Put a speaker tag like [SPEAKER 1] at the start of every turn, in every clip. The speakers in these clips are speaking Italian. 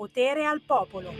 [SPEAKER 1] potere al popolo.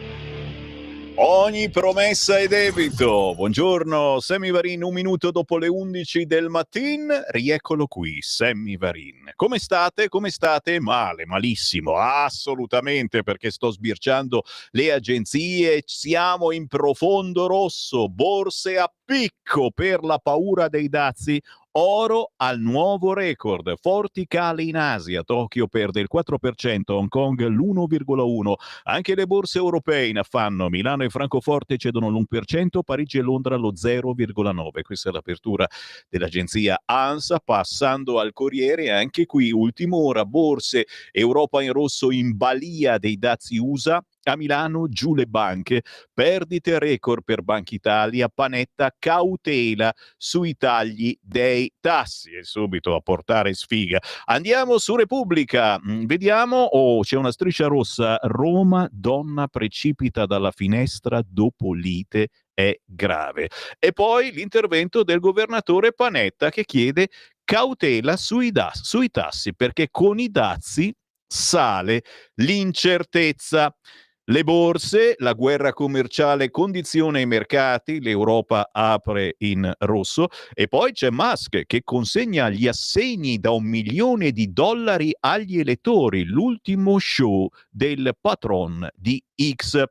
[SPEAKER 2] Ogni promessa è debito. Buongiorno, Sammy Varin, un minuto dopo le 11 del mattino. Rieccolo qui, Sammy Varin. Come state? Come state? Male, malissimo, assolutamente, perché sto sbirciando le agenzie. Siamo in profondo rosso, borse a picco per la paura dei dazi. Oro al nuovo record, forti cali in Asia, Tokyo perde il 4%, Hong Kong l'1,1%, anche le borse europee in affanno, Milano e Francoforte cedono l'1%, Parigi e Londra lo 0,9%. Questa è l'apertura dell'agenzia ANSA. Passando al Corriere, anche qui ultima ora, borse, Europa in rosso in balia dei dazi USA. A Milano giù le banche, perdite record per Banca Italia, Panetta cautela sui tagli dei tassi e subito a portare sfiga. Andiamo su Repubblica, vediamo, c'è una striscia rossa, Roma, donna precipita dalla finestra dopo lite, è grave. E poi l'intervento del governatore Panetta che chiede cautela sui tassi, perché con i dazi sale l'incertezza. Le borse, la guerra commerciale condiziona i mercati, l'Europa apre in rosso e poi c'è Musk che consegna gli assegni da $1 milione agli elettori, l'ultimo show del patron di X.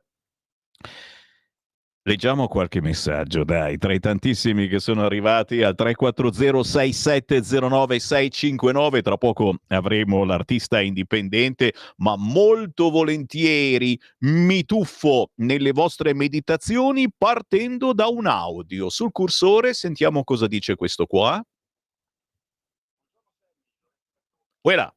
[SPEAKER 2] Leggiamo qualche messaggio, dai, tra i tantissimi che sono arrivati al 340-6709-659. Tra poco avremo l'artista indipendente, ma molto volentieri mi tuffo nelle vostre meditazioni partendo da un audio. Sul cursore sentiamo cosa dice questo qua. Voilà.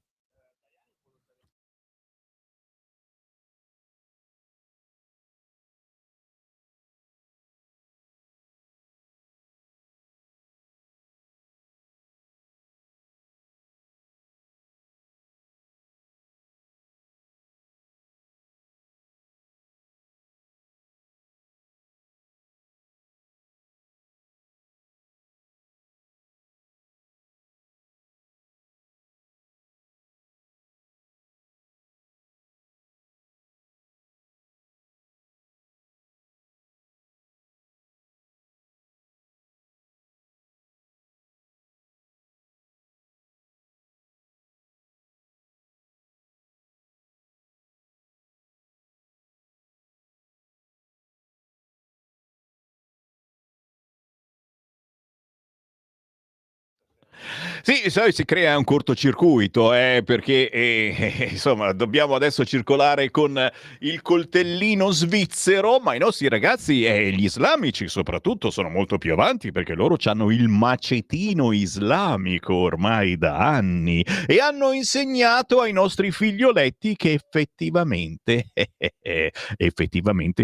[SPEAKER 2] Sì, sai, si crea un cortocircuito, perché insomma dobbiamo adesso circolare con il coltellino svizzero, ma i nostri ragazzi e gli islamici soprattutto sono molto più avanti perché loro hanno il macetino islamico ormai da anni e hanno insegnato ai nostri figlioletti che effettivamente è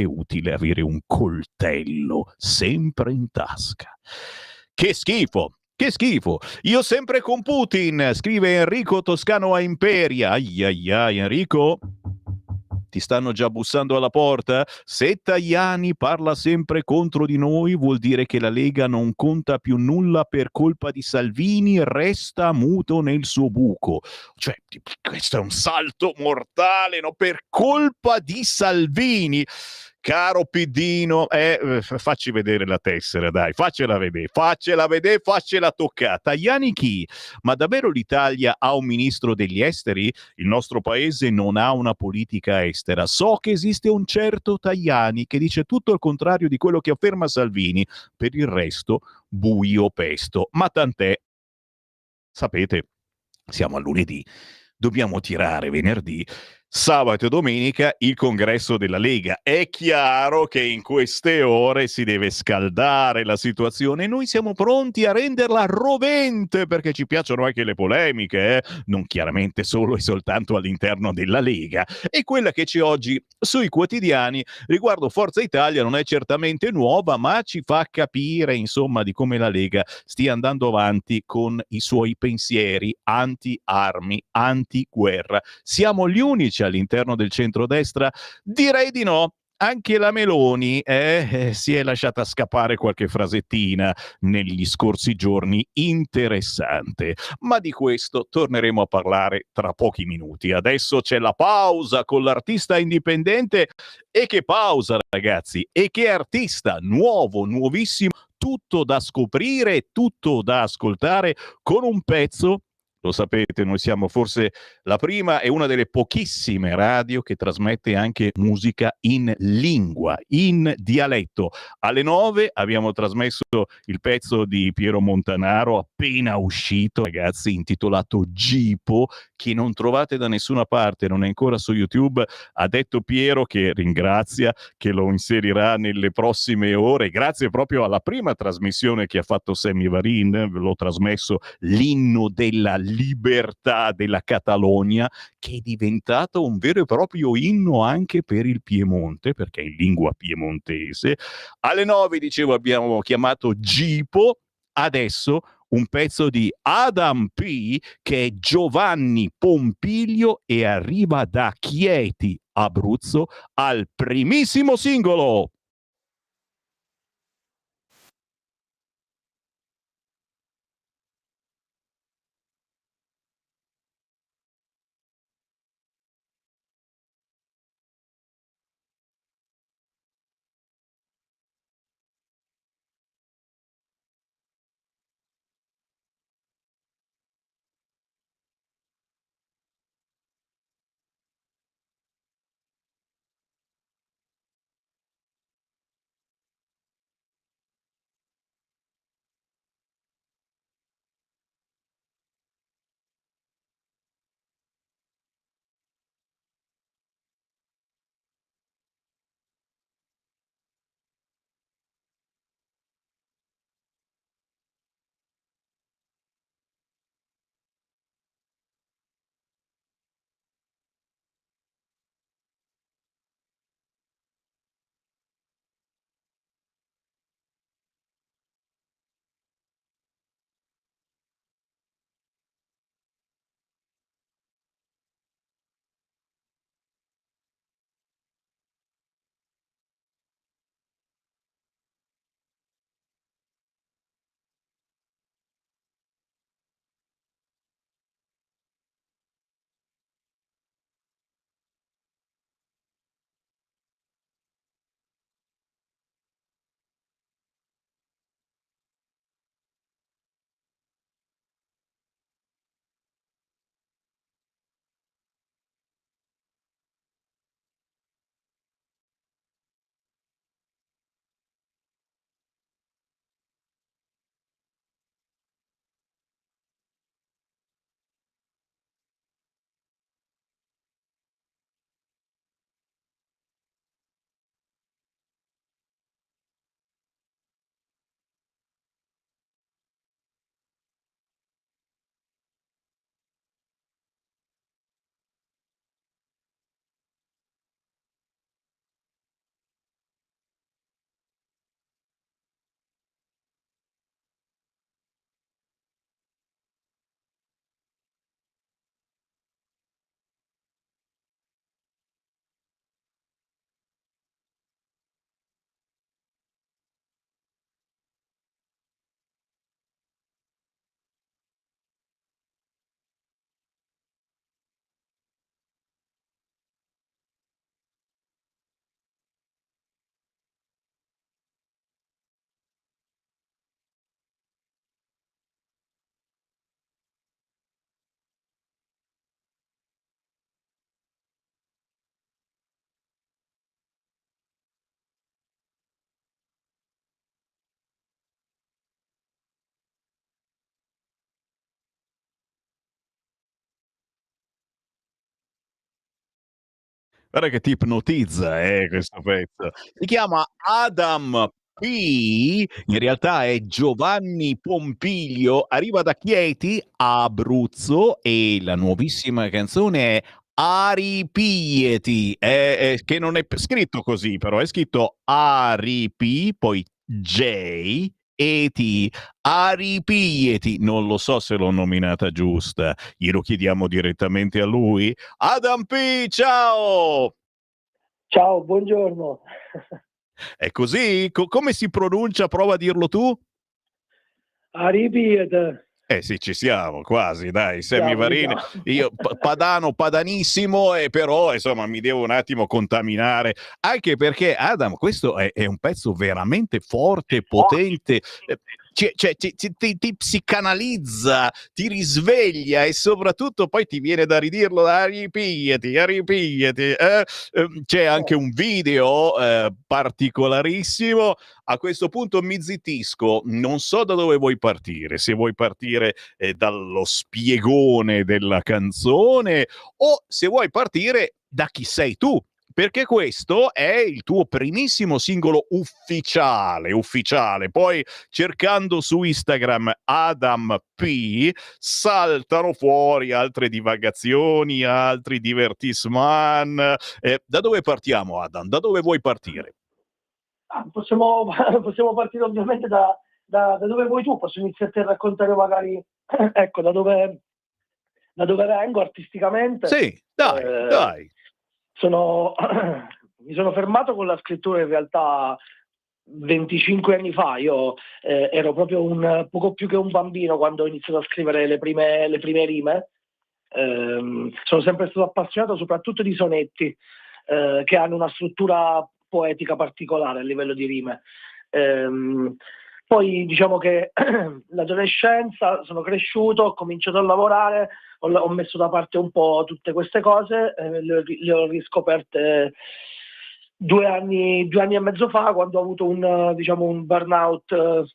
[SPEAKER 2] utile avere un coltello sempre in tasca. Che schifo! Che schifo! Io sempre con Putin, scrive Enrico Toscano a Imperia. Ai ai ai, Enrico? Ti stanno già bussando alla porta? Se Tajani parla sempre contro di noi, vuol dire che la Lega non conta più nulla per colpa di Salvini, resta muto nel suo buco. Cioè, questo è un salto mortale, no? Per colpa di Salvini. Caro Piddino, facci vedere la tessera, dai, faccela vedere, faccela toccare. Tajani chi? Ma davvero l'Italia ha un ministro degli esteri? Il nostro paese non ha una politica estera. So che esiste un certo Tajani che dice tutto il contrario di quello che afferma Salvini. Per il resto, buio pesto. Ma tant'è. Sapete, siamo a lunedì. Dobbiamo tirare venerdì, sabato e domenica il congresso della Lega. È chiaro che in queste ore si deve scaldare la situazione e noi siamo pronti a renderla rovente perché ci piacciono anche le polemiche, non chiaramente solo e soltanto all'interno della Lega. E quella che c'è oggi sui quotidiani riguardo Forza Italia non è certamente nuova, ma ci fa capire, insomma, di come la Lega stia andando avanti con i suoi pensieri anti-armi, anti-guerra. Siamo gli unici all'interno del centrodestra? Direi di no. anche la Meloni si è lasciata scappare qualche frasettina negli scorsi giorni interessante, ma di questo torneremo a parlare tra pochi minuti. Adesso c'è la pausa con l'artista indipendente. E che pausa, ragazzi, e che artista nuovo, nuovissimo, tutto da scoprire, tutto da ascoltare, con un pezzo. Lo sapete, noi siamo forse la prima e una delle pochissime radio che trasmette anche musica in lingua, in dialetto. Alle 9 abbiamo trasmesso il pezzo di Piero Montanaro appena uscito, ragazzi, intitolato Gipo, che non trovate da nessuna parte, non è ancora su YouTube. Ha detto Piero, che ringrazia, che lo inserirà nelle prossime ore, grazie proprio alla prima trasmissione che ha fatto Sammy Varin. Ve l'ho trasmesso, l'inno della libertà della Catalogna, che è diventato un vero e proprio inno anche per il Piemonte, perché è in lingua piemontese. Alle 9, dicevo, abbiamo chiamato Gipo. Adesso un pezzo di Adam P, che è Giovanni Pompilio, e arriva da Chieti, Abruzzo, al primissimo singolo. Guarda che ti ipnotizza, questo pezzo. Si chiama Adam P, in realtà è Giovanni Pompilio, arriva da Chieti, Abruzzo, e la nuovissima canzone è Aripieti, che non è scritto così, però è scritto Aripi, poi J e T, Aripieti. Non lo so se l'ho nominata giusta, glielo chiediamo direttamente a lui. Adam P, ciao!
[SPEAKER 1] Ciao, buongiorno.
[SPEAKER 2] È così? Come si pronuncia? Prova a dirlo tu.
[SPEAKER 1] Arripide,
[SPEAKER 2] Eh sì, ci siamo, quasi, dai, Sammy
[SPEAKER 1] siamo, ci
[SPEAKER 2] Varin.
[SPEAKER 1] siamo.
[SPEAKER 2] Io padano, padanissimo, e però insomma mi devo un attimo contaminare, anche perché Adam, questo è un pezzo veramente forte, potente, ti psicanalizza, ti risveglia e soprattutto poi ti viene da ridirlo, ripigliati, ripigliati. C'è anche un video particolarissimo. A questo punto mi zittisco, non so da dove vuoi partire, se vuoi partire dallo spiegone della canzone o se vuoi partire da chi sei tu. Perché questo è il tuo primissimo singolo ufficiale. Poi cercando su Instagram Adam P saltano fuori altre divagazioni, altri divertissement. Da dove partiamo, Adam? Da dove vuoi partire?
[SPEAKER 1] Possiamo, possiamo partire ovviamente da dove vuoi tu, posso iniziare a raccontare magari, ecco, da dove vengo artisticamente.
[SPEAKER 2] Sì, dai,
[SPEAKER 1] Eh,
[SPEAKER 2] dai.
[SPEAKER 1] sono, mi sono fermato con la scrittura in realtà 25 anni fa. Io ero proprio un poco più che un bambino quando ho iniziato a scrivere le prime rime. Sono sempre stato appassionato soprattutto di sonetti, che hanno una struttura poetica particolare a livello di rime. Ehm, Poi diciamo che l'adolescenza, sono cresciuto, ho cominciato a lavorare, ho messo da parte un po' tutte queste cose, le ho riscoperte 2 anni e mezzo fa, quando ho avuto diciamo, un burnout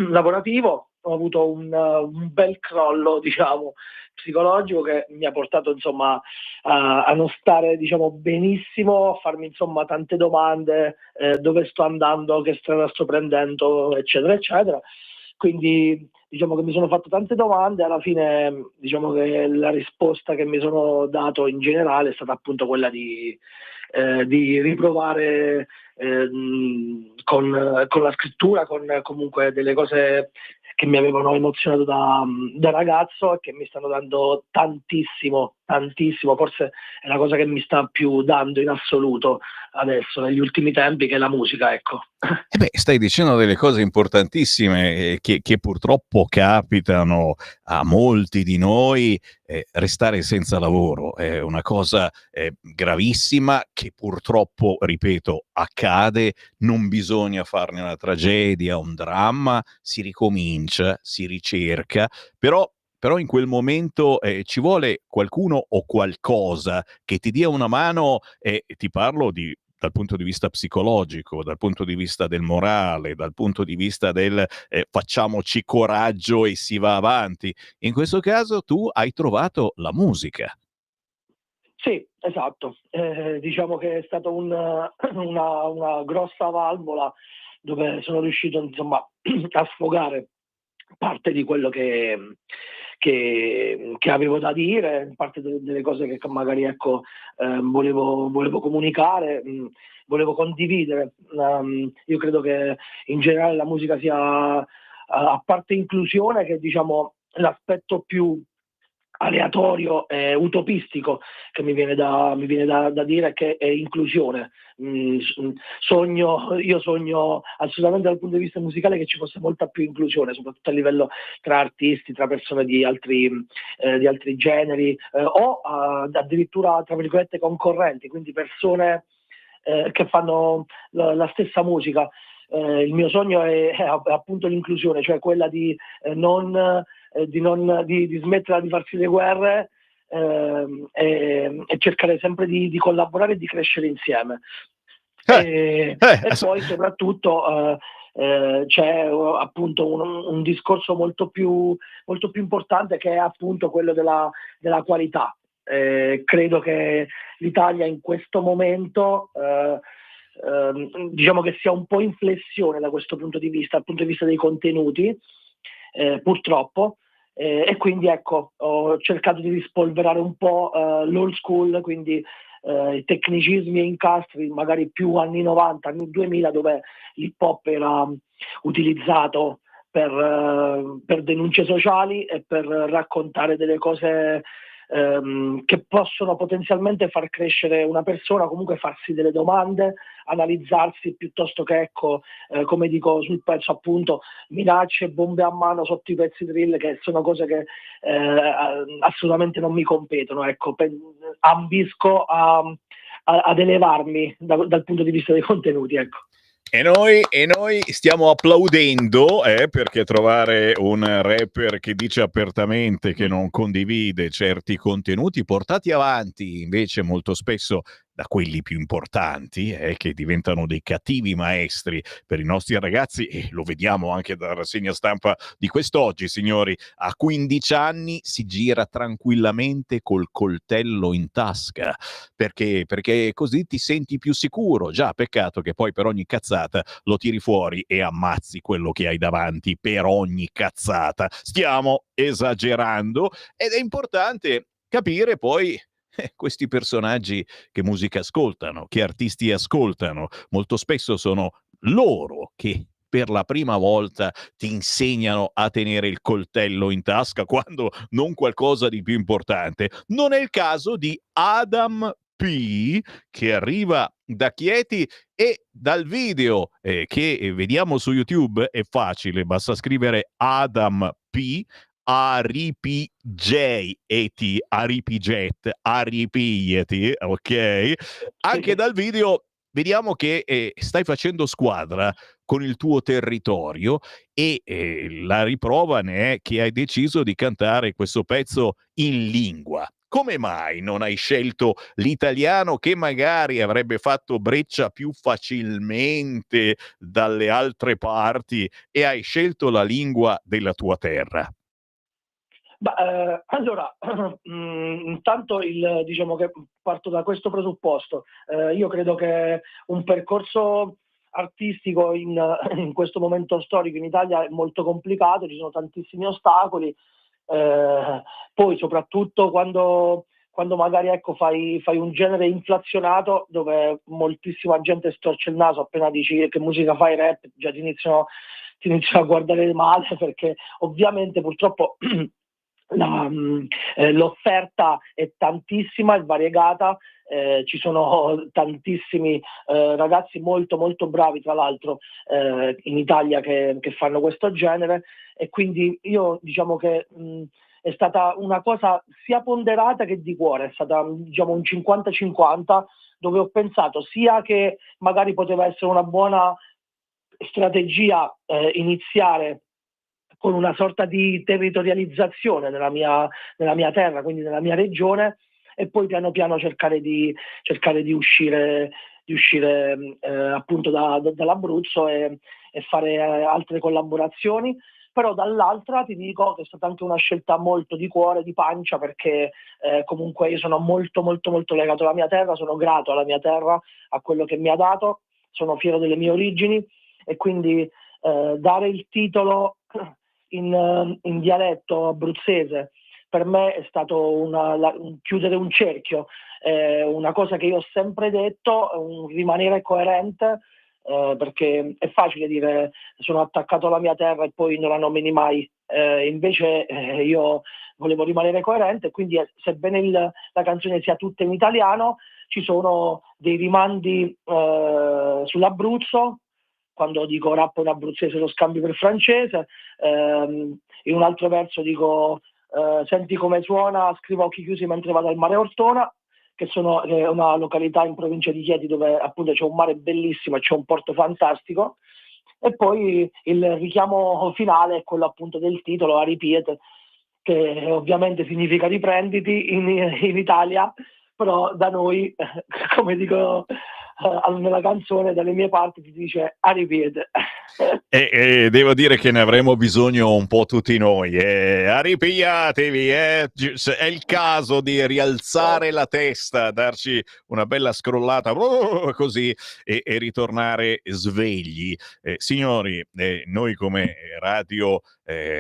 [SPEAKER 1] lavorativo. Ho avuto un bel crollo, diciamo, psicologico, che mi ha portato insomma a non stare, diciamo, benissimo, a farmi insomma tante domande, dove sto andando, che strada sto prendendo, eccetera, eccetera. Quindi diciamo che mi sono fatto tante domande. Alla fine diciamo che la risposta che mi sono dato in generale è stata appunto quella di riprovare con la scrittura, con comunque delle cose che mi avevano emozionato da ragazzo e che mi stanno dando tantissimo, tantissimo. Forse è la cosa che mi sta più dando in assoluto adesso, negli ultimi tempi, che è la musica, ecco.
[SPEAKER 2] Stai dicendo delle cose importantissime, che purtroppo capitano a molti di noi. Restare senza lavoro è una cosa gravissima che purtroppo, ripeto, accade. Non bisogna farne una tragedia, un dramma, si ricomincia, si ricerca, però in quel momento ci vuole qualcuno o qualcosa che ti dia una mano, e ti parlo dal punto di vista psicologico, dal punto di vista del morale, dal punto di vista del facciamoci coraggio e si va avanti. In questo caso tu hai trovato la musica.
[SPEAKER 1] Sì, esatto. Diciamo che è stata una grossa valvola dove sono riuscito insomma a sfogare parte di quello che avevo da dire, parte delle cose che magari ecco, volevo comunicare, volevo condividere. Io credo che in generale la musica sia, a parte inclusione, che diciamo l'aspetto più aleatorio e utopistico che mi viene da dire, che è inclusione. Io sogno assolutamente dal punto di vista musicale che ci fosse molta più inclusione, soprattutto a livello tra artisti, tra persone di altri generi, o addirittura tra virgolette concorrenti, quindi persone che fanno la stessa musica. Il mio sogno è appunto l'inclusione, cioè quella di smetterla di farsi le guerre, e cercare sempre di collaborare e di crescere insieme.
[SPEAKER 2] Eh,
[SPEAKER 1] E poi soprattutto c'è appunto un discorso molto più importante, che è appunto quello della qualità. Credo che l'Italia in questo momento diciamo che sia un po' in flessione da questo punto di vista, dal punto di vista dei contenuti, purtroppo. E quindi ecco, ho cercato di rispolverare un po' l'old school, quindi i tecnicismi e incastri magari più anni 90, anni 2000, dove l'hip hop era utilizzato per denunce sociali e per raccontare delle cose che possono potenzialmente far crescere una persona, comunque farsi delle domande, analizzarsi piuttosto che, ecco, come dico sul pezzo appunto, minacce, bombe a mano sotto i pezzi drill, che sono cose che assolutamente non mi competono, ecco. Ambisco ad elevarmi dal punto di vista dei contenuti, ecco.
[SPEAKER 2] E noi stiamo applaudendo, perché trovare un rapper che dice apertamente che non condivide certi contenuti portati avanti invece molto spesso da quelli più importanti, che diventano dei cattivi maestri per i nostri ragazzi, e lo vediamo anche dalla rassegna stampa di quest'oggi, signori. A 15 anni si gira tranquillamente col coltello in tasca, perché così ti senti più sicuro. Già, peccato che poi per ogni cazzata lo tiri fuori e ammazzi quello che hai davanti per ogni cazzata. Stiamo esagerando, ed è importante capire poi questi personaggi che musica ascoltano, che artisti ascoltano. Molto spesso sono loro che per la prima volta ti insegnano a tenere il coltello in tasca, quando non qualcosa di più importante. Non è il caso di Adam P, che arriva da Chieti, e dal video che vediamo su YouTube è facile, basta scrivere Adam P, Aripiget, Aripigliati, ok? Anche dal video vediamo che stai facendo squadra con il tuo territorio, e la riprova ne è che hai deciso di cantare questo pezzo in lingua. Come mai non hai scelto l'italiano, che magari avrebbe fatto breccia più facilmente dalle altre parti, e hai scelto la lingua della tua terra?
[SPEAKER 1] Allora, intanto diciamo che parto da questo presupposto. Io credo che un percorso artistico in questo momento storico in Italia è molto complicato, ci sono tantissimi ostacoli, poi soprattutto quando magari, ecco, fai un genere inflazionato dove moltissima gente storce il naso appena dici che musica fai, rap, già ti iniziano a guardare male, perché ovviamente purtroppo l'offerta è tantissima, è variegata, ci sono tantissimi ragazzi molto molto bravi, tra l'altro, in Italia che fanno questo genere, e quindi io diciamo che è stata una cosa sia ponderata che di cuore, è stata, diciamo, un 50-50, dove ho pensato sia che magari poteva essere una buona strategia iniziare con una sorta di territorializzazione nella mia terra, quindi nella mia regione, e poi piano piano cercare di uscire appunto dall'Abruzzo, e fare altre collaborazioni. Però dall'altra ti dico che è stata anche una scelta molto di cuore, di pancia, perché comunque io sono molto molto molto legato alla mia terra, sono grato alla mia terra, a quello che mi ha dato, sono fiero delle mie origini, e quindi dare il titolo in dialetto abruzzese per me è stato chiudere un cerchio, una cosa che io ho sempre detto, rimanere coerente, perché è facile dire sono attaccato alla mia terra e poi non la nomini mai, invece io volevo rimanere coerente, quindi sebbene la canzone sia tutta in italiano, ci sono dei rimandi sull'Abruzzo. Quando dico rap in abruzzese lo scambio per francese, in un altro verso dico senti come suona, scrivo a occhi chiusi mentre vado al mare Ortona, che è una località in provincia di Chieti dove appunto c'è un mare bellissimo e c'è un porto fantastico. E poi il richiamo finale è quello appunto del titolo, Aripiete, che ovviamente significa riprenditi in Italia, però da noi, come dico nella canzone, dalle mie parti si dice Aripiete.
[SPEAKER 2] E devo dire che ne avremo bisogno un po' tutti noi. Arripigliatevi, è il caso di rialzare la testa, darci una bella scrollata così, e ritornare svegli. Signori, noi come Radio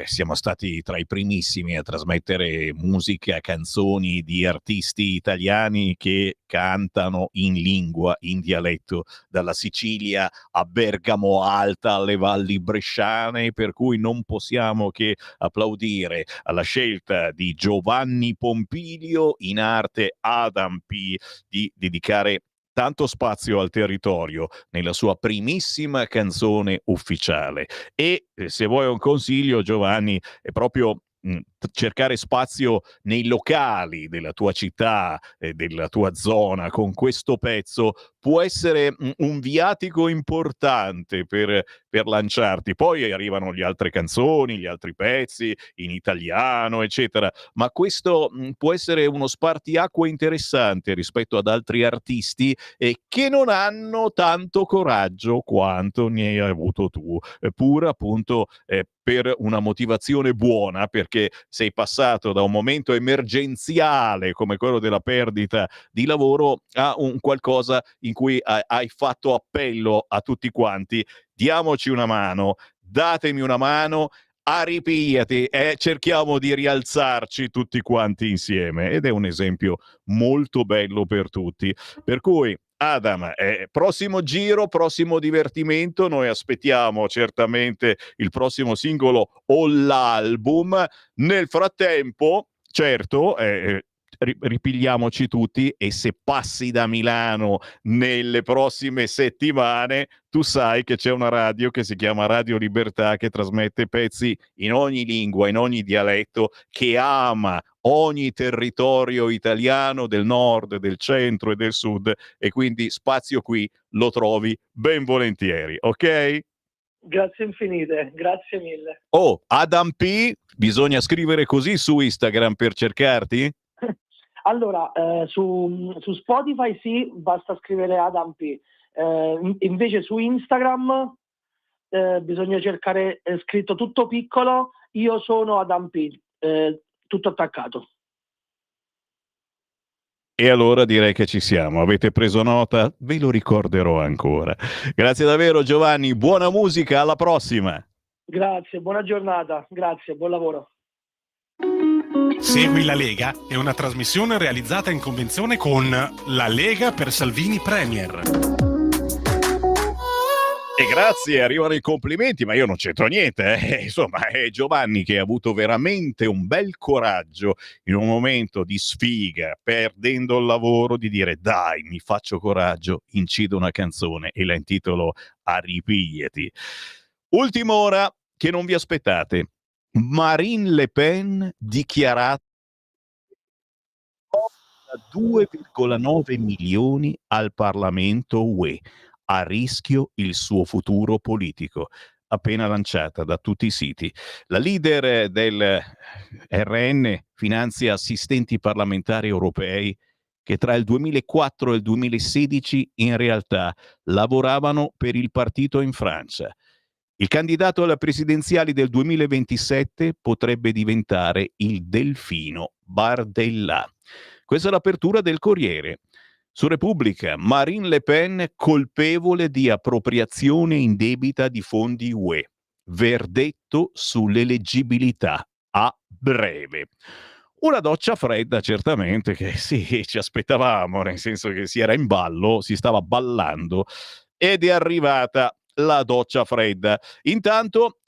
[SPEAKER 2] siamo stati tra i primissimi a trasmettere musica, canzoni di artisti italiani che cantano in lingua, in dialetto, dalla Sicilia a Bergamo Alta, alle valli bresciane, per cui non possiamo che applaudire alla scelta di Giovanni Pompilio, in arte Adam P, di dedicare tanto spazio al territorio nella sua primissima canzone ufficiale. E se vuoi un consiglio, Giovanni, è proprio cercare spazio nei locali della tua città, della tua zona con questo pezzo può essere un viatico importante per lanciarti. Poi arrivano le altre canzoni, gli altri pezzi in italiano, eccetera, ma questo può essere uno spartiacque interessante rispetto ad altri artisti che non hanno tanto coraggio quanto ne hai avuto tu, pur appunto per una motivazione buona, perché sei passato da un momento emergenziale come quello della perdita di lavoro a un qualcosa in cui hai fatto appello a tutti quanti: diamoci una mano, datemi una mano, arripigliati e cerchiamo di rialzarci tutti quanti insieme. Ed è un esempio molto bello per tutti. Per cui Adam, prossimo giro, prossimo divertimento, noi aspettiamo certamente il prossimo singolo o l'album. Nel frattempo, certo, ripigliamoci tutti, e se passi da Milano nelle prossime settimane, tu sai che c'è una radio che si chiama Radio Libertà, che trasmette pezzi in ogni lingua, in ogni dialetto, che ama ogni territorio italiano del nord, del centro e del sud, e quindi spazio qui lo trovi ben volentieri, ok?
[SPEAKER 1] Grazie infinite, grazie mille.
[SPEAKER 2] Oh, Adam P, bisogna scrivere così su Instagram per cercarti?
[SPEAKER 1] Allora, su Spotify sì, basta scrivere Adam P. Invece su Instagram bisogna cercare scritto tutto piccolo, io sono Adam P, tutto attaccato.
[SPEAKER 2] E allora direi che ci siamo. Avete preso nota? Ve lo ricorderò ancora. Grazie davvero Giovanni, buona musica, alla prossima.
[SPEAKER 1] Grazie, buona giornata, grazie, buon lavoro.
[SPEAKER 3] Segui la Lega è una trasmissione realizzata in convenzione con La Lega per Salvini Premier.
[SPEAKER 2] E grazie, arrivano i complimenti, ma io non c'entro niente. Insomma, è Giovanni che ha avuto veramente un bel coraggio in un momento di sfiga, perdendo il lavoro, di dire dai, mi faccio coraggio, incido una canzone e la intitolo Arripigliati. Ultima ora che non vi aspettate. Marine Le Pen dichiarata 2,9 milioni al Parlamento UE. A rischio il suo futuro politico, appena lanciata da tutti i siti. La leader del RN finanzia assistenti parlamentari europei che tra il 2004 e il 2016 in realtà lavoravano per il partito in Francia. Il candidato alle presidenziali del 2027 potrebbe diventare il Delfino Bardella. Questa è l'apertura del Corriere. Su Repubblica, Marine Le Pen colpevole di appropriazione indebita di fondi UE. Verdetto sull'eleggibilità a breve. Una doccia fredda, certamente, che sì, ci aspettavamo, nel senso che si era in ballo, si stava ballando, ed è arrivata la doccia fredda. Intanto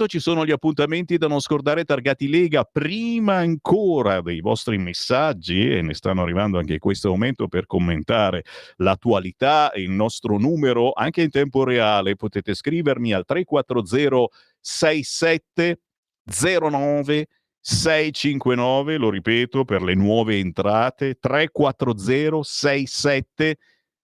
[SPEAKER 2] ci sono gli appuntamenti da non scordare targati Lega, prima ancora dei vostri messaggi, e ne stanno arrivando anche in questo momento per commentare l'attualità. Il nostro numero anche in tempo reale, potete scrivermi al 340 67 09 659, lo ripeto per le nuove entrate, 340 67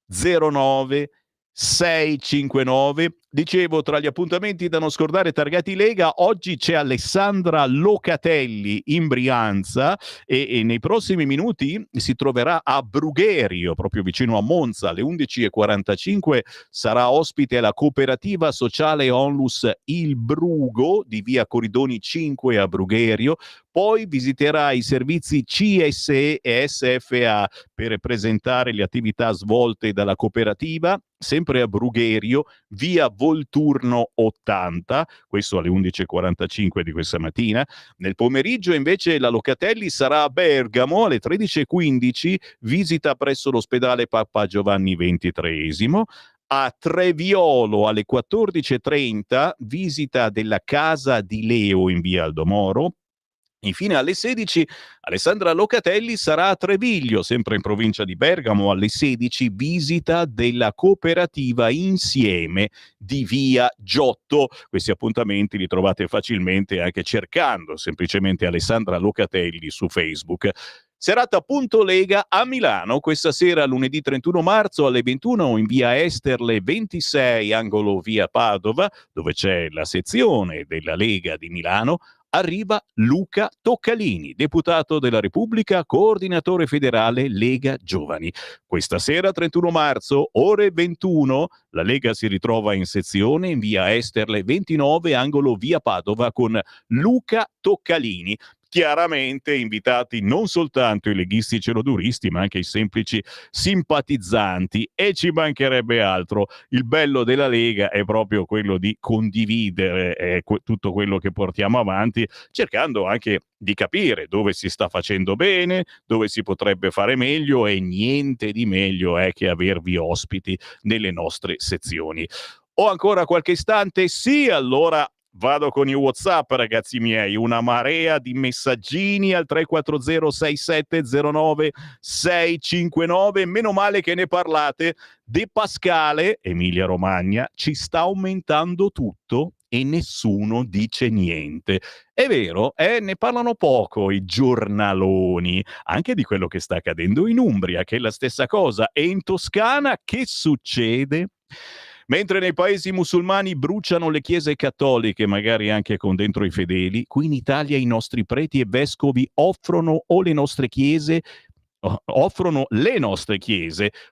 [SPEAKER 2] 09 659. Dicevo, tra gli appuntamenti da non scordare targati Lega, oggi c'è Alessandra Locatelli in Brianza e nei prossimi minuti si troverà a Brugherio, proprio vicino a Monza. Alle 11:45 sarà ospite alla cooperativa sociale Onlus Il Brugo di via Coridoni 5 a Brugherio. Poi visiterà i servizi CSE e SFA per presentare le attività svolte dalla cooperativa. sempre a Brugherio, via Volturno 80, questo alle 11:45 di questa mattina. Nel pomeriggio invece la Locatelli sarà a Bergamo alle 13:15, visita presso l'ospedale Papa Giovanni XXIII. A Treviolo alle 14:30, visita della Casa di Leo in via Aldomoro. Infine alle 16 Alessandra Locatelli sarà a Treviglio, sempre in provincia di Bergamo, alle 16 visita della cooperativa Insieme di via Giotto. Questi appuntamenti li trovate facilmente anche cercando semplicemente Alessandra Locatelli su Facebook. Serata Punto Lega a Milano questa sera lunedì 31 marzo alle 21 in via Esterle 26 angolo via Padova, dove c'è la sezione della Lega di Milano. Arriva Luca Toccalini, deputato della Repubblica, coordinatore federale Lega Giovani. Questa sera, 31 marzo, ore 21, la Lega si ritrova in sezione in via Esterle 29, angolo via Padova, con Luca Toccalini. Chiaramente invitati non soltanto i leghisti celoduristi, ma anche i semplici simpatizzanti, e ci mancherebbe altro. Il bello della Lega è proprio quello di condividere tutto quello che portiamo avanti, cercando anche di capire dove si sta facendo bene, dove si potrebbe fare meglio, e niente di meglio è che avervi ospiti nelle nostre sezioni. Ho ancora qualche istante? Sì, allora vado con i WhatsApp, ragazzi miei, una marea di messaggini al 340 6709 659. Meno male che ne parlate. De Pascale, Emilia Romagna, ci sta aumentando tutto e nessuno dice niente. È vero, ne parlano poco i giornaloni, anche di quello che sta accadendo in Umbria, che è la stessa cosa. E in Toscana che succede? Mentre nei paesi musulmani bruciano le chiese cattoliche, magari anche con dentro i fedeli, qui in Italia i nostri preti e vescovi offrono le nostre chiese.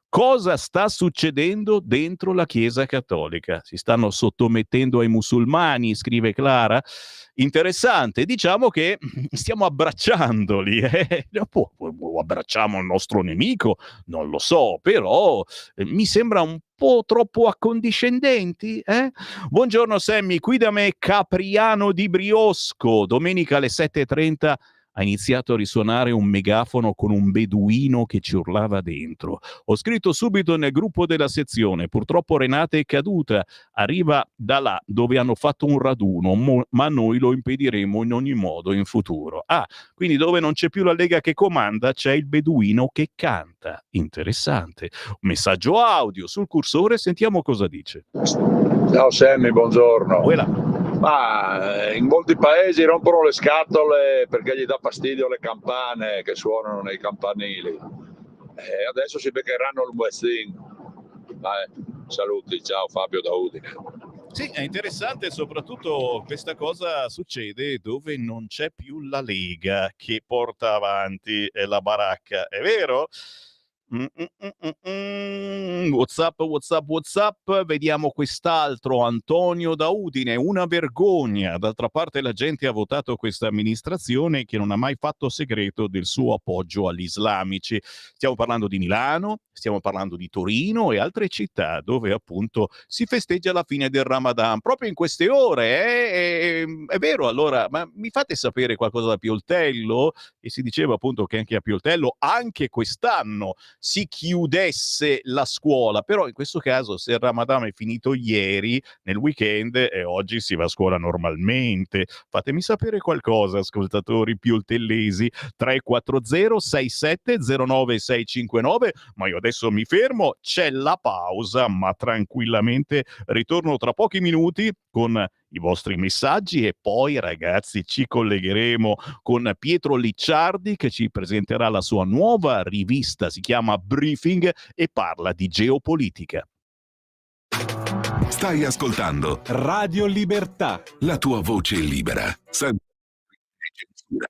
[SPEAKER 2] Cosa sta succedendo dentro la Chiesa cattolica? Si stanno sottomettendo ai musulmani, scrive Clara. Interessante, diciamo che stiamo abbracciandoli. Abbracciamo il nostro nemico? Non lo so, però mi sembra un po' troppo accondiscendenti. Buongiorno Sammy, qui da me Capriano di Briosco. Domenica alle 7:30 ha iniziato a risuonare un megafono con un beduino che ci urlava dentro. Ho scritto subito nel gruppo della sezione, purtroppo Renata è caduta, arriva da là dove hanno fatto un raduno, ma noi lo impediremo in ogni modo in futuro. Quindi dove non c'è più la Lega che comanda, c'è il beduino che canta. Interessante. Un messaggio audio sul cursore, sentiamo cosa dice.
[SPEAKER 4] Ciao Sammy, buongiorno. Ma in molti paesi rompono le scatole perché gli dà fastidio le campane che suonano nei campanili. Adesso si beccheranno il muezzin. Saluti, ciao Fabio da Udine.
[SPEAKER 2] Sì, è interessante, soprattutto questa cosa succede dove non c'è più la Lega che porta avanti la baracca, è vero? WhatsApp, vediamo quest'altro, Antonio da Udine, una vergogna, d'altra parte la gente ha votato questa amministrazione che non ha mai fatto segreto del suo appoggio agli islamici. Stiamo parlando di Milano, stiamo parlando di Torino e altre città dove appunto si festeggia la fine del Ramadan, proprio in queste ore, è vero. Allora, ma mi fate sapere qualcosa da Pioltello? E si diceva appunto che anche a Pioltello, anche quest'anno, si chiudesse la scuola, però in questo caso se il Ramadan è finito ieri, nel weekend, e oggi si va a scuola normalmente. Fatemi sapere qualcosa, ascoltatori pioltellesi. 340 6709 659. Ma io adesso mi fermo, c'è la pausa, ma tranquillamente ritorno tra pochi minuti con i vostri messaggi e poi, ragazzi, ci collegheremo con Pietro Licciardi che ci presenterà la sua nuova rivista, si chiama Briefing e parla di geopolitica.
[SPEAKER 5] Stai ascoltando
[SPEAKER 6] Radio Libertà,
[SPEAKER 5] la tua voce libera, senza censura.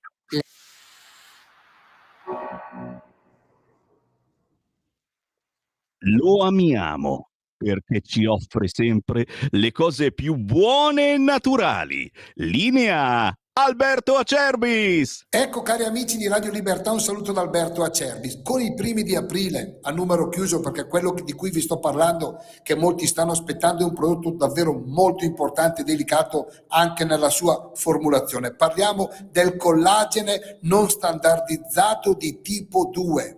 [SPEAKER 2] Lo amiamo perché ci offre sempre le cose più buone e naturali. Linea Alberto Acerbis.
[SPEAKER 6] Ecco cari amici di Radio Libertà, un saluto da Alberto Acerbis. Con i primi di aprile a numero chiuso, perché quello di cui vi sto parlando, che molti stanno aspettando, è un prodotto davvero molto importante e delicato anche nella sua formulazione. Parliamo del collagene non standardizzato di tipo 2.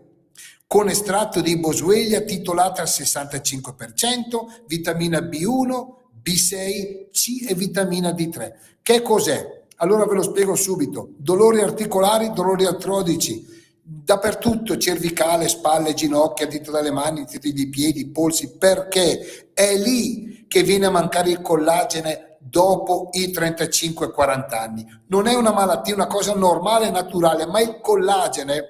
[SPEAKER 6] Con estratto di boswellia titolata al 65%, vitamina B1, B6, C e vitamina D3. Che cos'è? Allora ve lo spiego subito. Dolori articolari, dolori artrodici, dappertutto, cervicale, spalle, ginocchia, dita delle mani, dita dei piedi, polsi, perché è lì che viene a mancare il collagene dopo i 35-40 anni. Non è una malattia, una cosa normale e naturale, ma il collagene,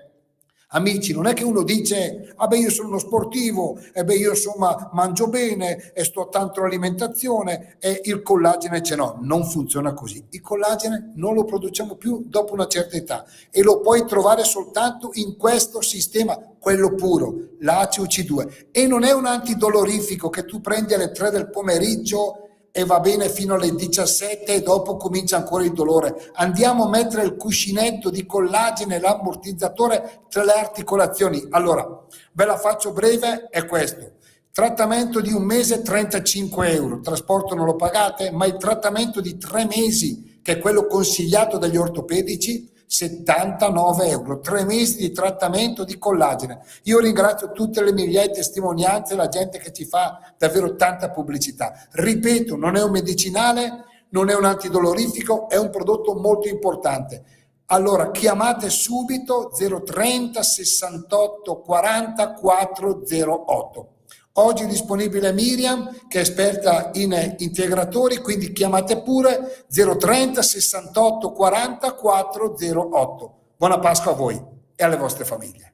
[SPEAKER 6] amici, non è che uno dice, ah beh io sono uno sportivo, e beh io insomma mangio bene e sto tanto all'alimentazione e il collagene c'è, no, non funziona così. Il collagene non lo produciamo più dopo una certa età e lo puoi trovare soltanto in questo sistema, quello puro, l'ACUC2, e non è un antidolorifico che tu prendi alle 3 del pomeriggio e va bene fino alle 17 e dopo comincia ancora il dolore. Andiamo a mettere il cuscinetto di collagene, l'ammortizzatore tra le articolazioni. Allora, ve la faccio breve, è questo. Trattamento di un mese 35 euro, trasporto non lo pagate, ma il trattamento di 3 mesi, che è quello consigliato dagli ortopedici, 79 euro, 3 mesi di trattamento di collagene. Io ringrazio tutte le migliaia di testimonianze, la gente che ci fa davvero tanta pubblicità. Ripeto, non è un medicinale, non è un antidolorifico, è un prodotto molto importante. Allora chiamate subito 030 68 40 408. Oggi è disponibile Miriam, che è esperta in integratori, quindi chiamate pure 030 68 40 408. Buona Pasqua a voi e alle vostre famiglie.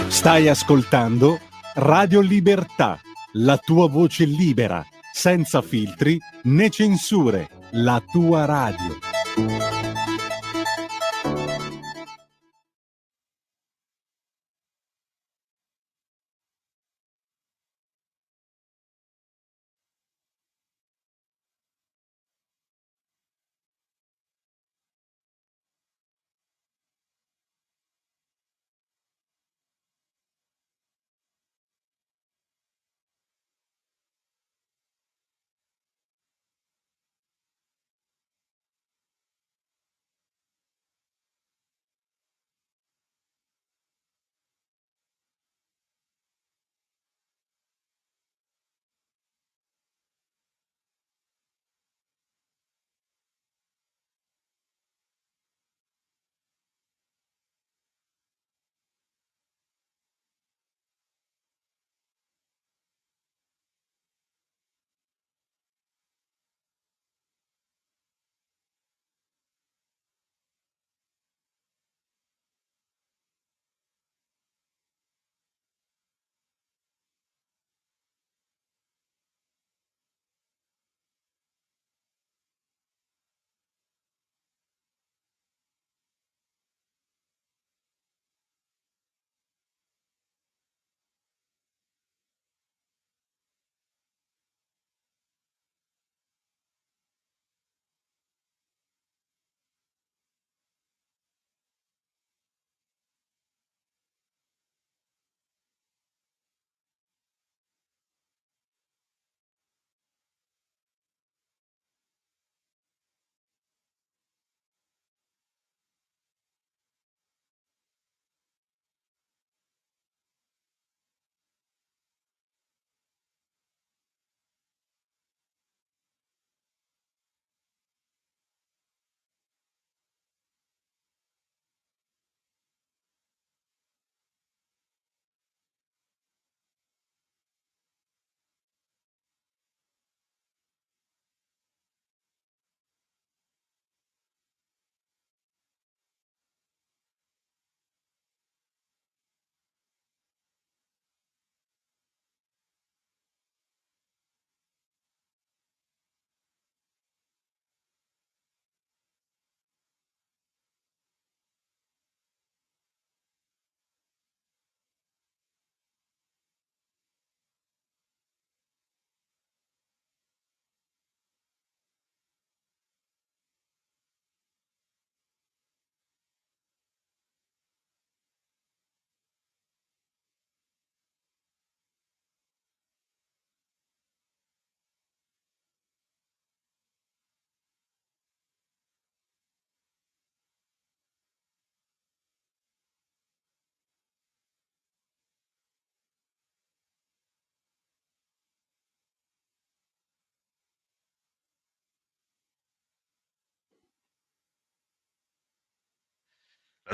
[SPEAKER 7] Stai ascoltando Radio Libertà, la tua voce libera, senza filtri né censure, la tua radio.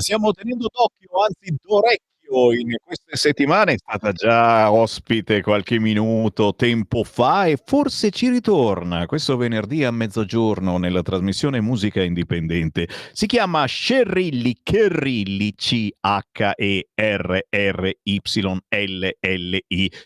[SPEAKER 2] Stiamo tenendo d'occhio, anzi d'orecchio, in queste settimane. È stata già ospite qualche minuto tempo fa e forse ci ritorna questo venerdì a mezzogiorno nella trasmissione Musica Indipendente. Si chiama Scerrilli Cherrilli, Cherrylli.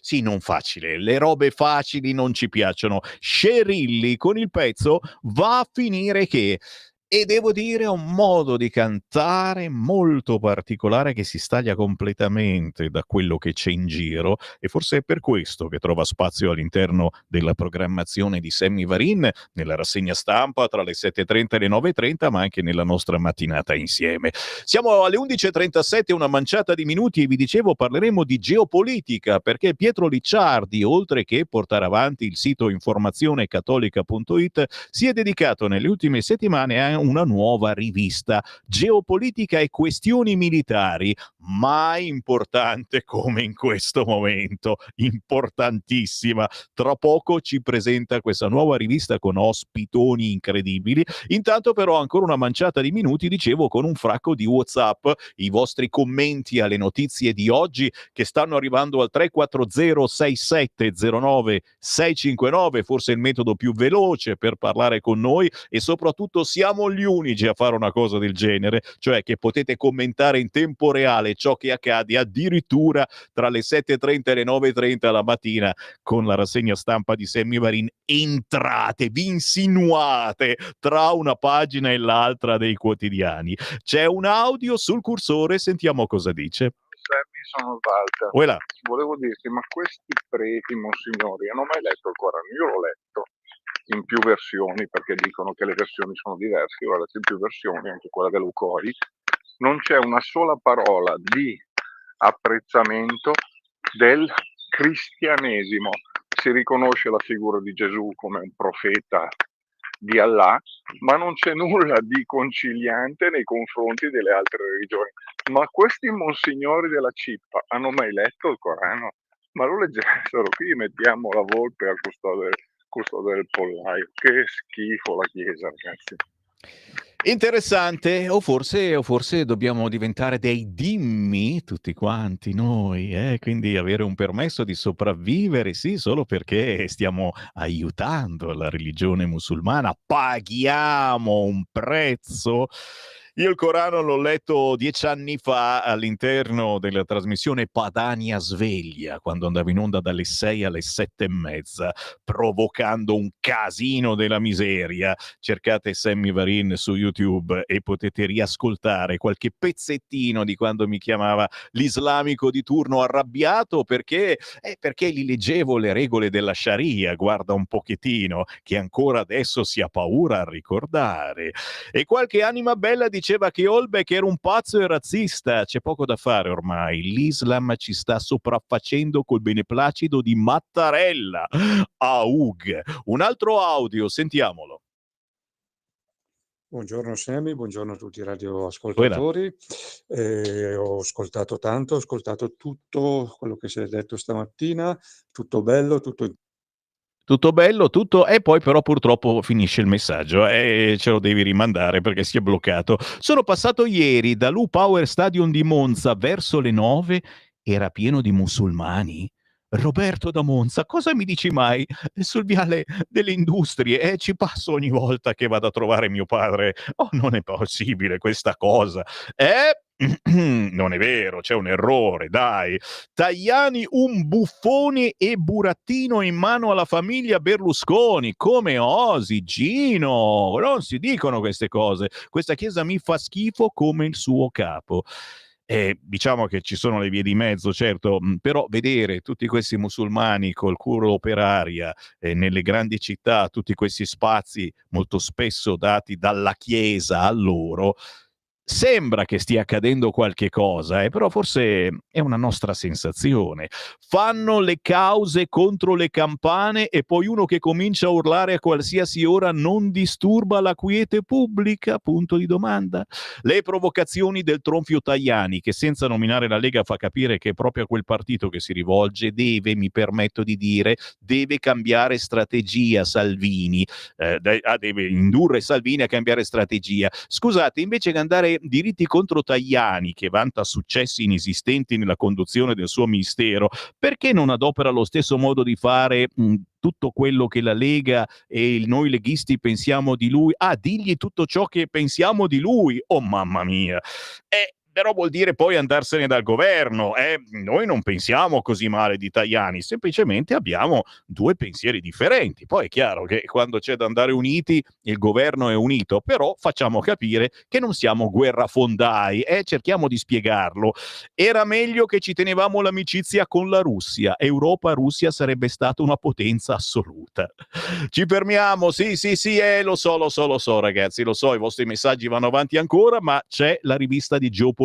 [SPEAKER 2] Sì, non facile, le robe facili non ci piacciono. Scerrilli con il pezzo Va a finire che... E devo dire, ha un modo di cantare molto particolare che si staglia completamente da quello che c'è in giro, e forse è per questo che trova spazio all'interno della programmazione di Sammy Varin, nella rassegna stampa tra le 7.30 e le 9.30, ma anche nella nostra mattinata insieme. Siamo alle 11.37, una manciata di minuti, e vi dicevo parleremo di geopolitica, perché Pietro Licciardi, oltre che portare avanti il sito informazionecattolica.it, si è dedicato nelle ultime settimane a una nuova rivista, Geopolitica e questioni militari, mai importante come in questo momento, importantissima. Tra poco ci presenta questa nuova rivista con ospitoni incredibili. Intanto però ancora una manciata di minuti, dicevo, con un fracco di WhatsApp, i vostri commenti alle notizie di oggi che stanno arrivando al 340 6709 659, forse il metodo più veloce per parlare con noi, e soprattutto siamo gli unici a fare una cosa del genere, cioè che potete commentare in tempo reale ciò che accade addirittura tra le 7.30 e le 9.30 la mattina con la rassegna stampa di Sammy Varin. Entrate, vi insinuate tra una pagina e l'altra dei quotidiani. C'è un audio sul cursore, sentiamo cosa dice.
[SPEAKER 8] Sammy, sono Walter.
[SPEAKER 2] Voilà.
[SPEAKER 8] Volevo dirti, ma questi preti, monsignori, hanno mai letto il Corano? Io l'ho letto in più versioni, perché dicono che le versioni sono diverse. Io l'ho letto in più versioni, anche quella dell'Ucoi. Non c'è una sola parola di apprezzamento del cristianesimo. Si riconosce la figura di Gesù come un profeta di Allah, ma non c'è nulla di conciliante nei confronti delle altre religioni. Ma questi monsignori della cippa hanno mai letto il Corano? Ma lo leggessero, qui mettiamo la volpe al custode del pollaio. Che schifo la Chiesa, ragazzi.
[SPEAKER 2] Interessante, o forse dobbiamo diventare dei dimmi tutti quanti noi, quindi avere un permesso di sopravvivere, sì, solo perché stiamo aiutando la religione musulmana, paghiamo un prezzo. Io il Corano l'ho letto 10 anni fa all'interno della trasmissione Padania Sveglia, quando andavo in onda dalle 6 alle 7:30, provocando un casino della miseria. Cercate Sammy Varin su YouTube e potete riascoltare qualche pezzettino di quando mi chiamava l'islamico di turno arrabbiato perché gli leggevo le regole della Sharia, guarda un pochettino, che ancora adesso si ha paura a ricordare. E qualche anima bella diceva che Holbeck era un pazzo e razzista. C'è poco da fare ormai, l'Islam ci sta sopraffacendo col beneplacito di Mattarella. Aug. Un altro audio, sentiamolo.
[SPEAKER 9] Buongiorno Sammy, buongiorno a tutti i radioascoltatori. Ho ascoltato tanto, ho ascoltato tutto quello che si è detto stamattina, tutto bello,
[SPEAKER 2] tutto bello, tutto, e poi però purtroppo finisce il messaggio e ce lo devi rimandare perché si è bloccato. Sono passato ieri dall'U Power Stadium di Monza verso le 9, era pieno di musulmani. Roberto da Monza, cosa mi dici mai sul viale delle industrie? Ci passo ogni volta che vado a trovare mio padre. Oh, non è possibile questa cosa. Non è vero, c'è un errore, dai. Tajani un buffone e burattino in mano alla famiglia Berlusconi, come osi, Gino. Non si dicono queste cose. Questa chiesa mi fa schifo come il suo capo. Diciamo che ci sono le vie di mezzo, certo, però vedere tutti questi musulmani col culo per aria nelle grandi città, tutti questi spazi molto spesso dati dalla Chiesa a loro, sembra che stia accadendo qualche cosa, però forse è una nostra sensazione. Fanno le cause contro le campane e poi uno che comincia a urlare a qualsiasi ora non disturba la quiete pubblica? Punto di domanda. Le provocazioni del tronfio Tajani, che senza nominare la Lega fa capire che è proprio a quel partito che si rivolge, mi permetto di dire, deve cambiare strategia Salvini, deve indurre Salvini a cambiare strategia. Scusate, invece che andare fare diritti contro Tajani, che vanta successi inesistenti nella conduzione del suo ministero, perché non adopera lo stesso modo di fare tutto quello che la Lega e noi leghisti pensiamo di lui? Digli tutto ciò che pensiamo di lui. Oh mamma mia! Però vuol dire poi andarsene dal governo. Noi non pensiamo così male di Tajani, semplicemente abbiamo due pensieri differenti. Poi è chiaro che quando c'è da andare uniti, il governo è unito, però facciamo capire che non siamo guerrafondai, cerchiamo di spiegarlo. Era meglio che ci tenevamo l'amicizia con la Russia. Europa-Russia sarebbe stata una potenza assoluta. Ci fermiamo, sì, lo so ragazzi, lo so, i vostri messaggi vanno avanti ancora, ma c'è la rivista di geopolitica